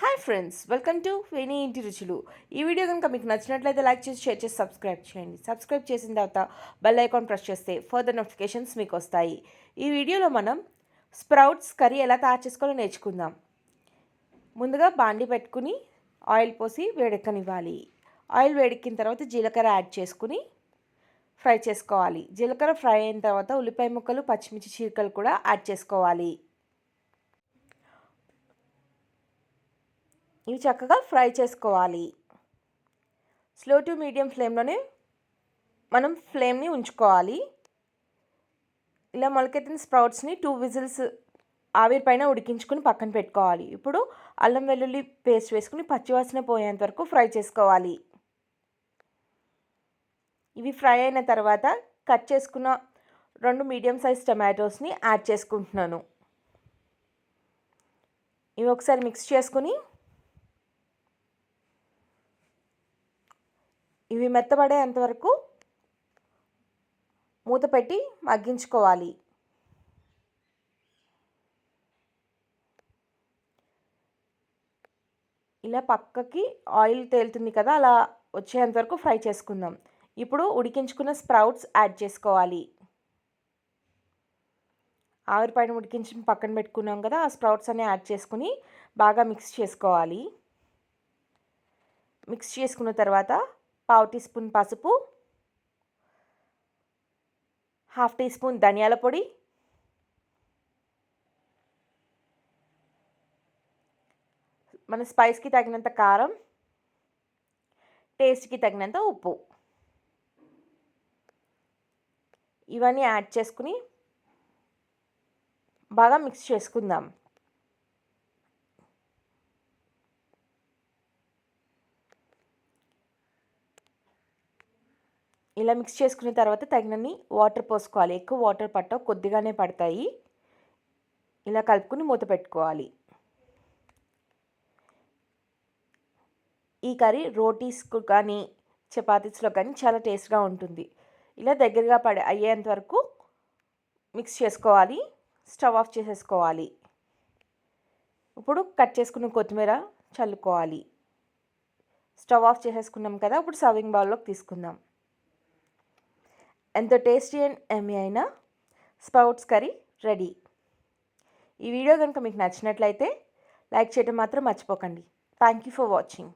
Hi friends, welcome to వేణి ఇంటి రుచులు. ఈ వీడియో కనుక మీకు నచ్చినట్లయితే లైక్ చేసి, షేర్ చేసి, సబ్స్క్రైబ్ చేయండి. సబ్స్క్రైబ్ చేసిన తర్వాత బెల్ ఐకాన్ ప్రెస్ చేస్తే ఫర్దర్ నోటిఫికేషన్స్ మీకు వస్తాయి. ఈ వీడియోలో మనం స్ప్రౌట్స్ కర్రీ ఎలా తయారు చేసుకోవాలో నేర్చుకుందాం. ముందుగా బాండి పెట్టుకుని ఆయిల్ పోసి వేడెక్కనివ్వాలి. ఆయిల్ వేడెక్కిన తర్వాత జీలకర్ర యాడ్ చేసుకుని ఫ్రై చేసుకోవాలి. జీలకర్ర ఫ్రై అయిన తర్వాత ఉల్లిపాయ ముక్కలు, పచ్చిమిర్చి చీలికలు కూడా యాడ్ చేసుకోవాలి. ఇవి చక్కగా ఫ్రై చేసుకోవాలి. స్లో టు మీడియం ఫ్లేమ్లోనే మనం ఫ్లేమ్ని ఉంచుకోవాలి. ఇలా మొలకెత్తిన స్ప్రౌట్స్ని 2 విజిల్స్ ఆవిరి పైన ఉడికించుకుని పక్కన పెట్టుకోవాలి. ఇప్పుడు అల్లం వెల్లుల్లి పేస్ట్ వేసుకుని పచ్చివాసన పోయేంత వరకు ఫ్రై చేసుకోవాలి. ఇవి ఫ్రై అయిన తర్వాత కట్ చేసుకున్న 2 మీడియం సైజ్ టమాటోస్ని యాడ్ చేసుకుంటున్నాను. ఇవి ఒకసారి మిక్స్ చేసుకుని ఇవి మెత్తబడేంత వరకు మూత పెట్టి మగ్గించుకోవాలి. ఇలా పక్కకి ఆయిల్ తేలుతుంది కదా, అలా వచ్చేంత వరకు ఫ్రై చేసుకుందాం. ఇప్పుడు ఉడికించుకున్న స్ప్రౌట్స్ యాడ్ చేసుకోవాలి. ఆవిరి పైన ఉడికించి పక్కన పెట్టుకున్నాం కదా, ఆ స్ప్రౌట్స్ అన్నీ యాడ్ చేసుకుని బాగా మిక్స్ చేసుకోవాలి. మిక్స్ చేసుకున్న తర్వాత 1/2 టీ స్పూన్ పసుపు, 1/2 టీ స్పూన్ ధనియాల పొడి, మన స్పైస్కి తగినంత కారం, టేస్ట్కి తగినంత ఉప్పు ఇవన్నీ యాడ్ చేసుకుని బాగా మిక్స్ చేసుకుందాం. ఇలా మిక్స్ చేసుకున్న తర్వాత తగినన్ని వాటర్ పోసుకోవాలి. ఎక్కువ వాటర్ పట్టవు, కొద్దిగానే పడతాయి. ఇలా కలుపుకుని మూత పెట్టుకోవాలి. ఈ కర్రీ రోటీస్కు కానీ చపాతీస్లో కానీ చాలా టేస్ట్గా ఉంటుంది. ఇలా దగ్గరగా అయ్యేంత వరకు మిక్స్ చేసుకోవాలి. స్టవ్ ఆఫ్ చేసేసుకోవాలి. ఇప్పుడు కట్ చేసుకున్న కొత్తిమీర చల్లుకోవాలి. స్టవ్ ఆఫ్ చేసేసుకున్నాం కదా, ఇప్పుడు సర్వింగ్ బౌల్లోకి తీసుకుందాం. ఎంతో టేస్టీ అండ్ ఎమ్మీ అయిన స్ప్రౌట్స్ కర్రీ రెడీ. ఈ వీడియో కనుక మీకు నచ్చినట్లయితే లైక్ చేయడం మాత్రం మర్చిపోకండి. Thank you for watching.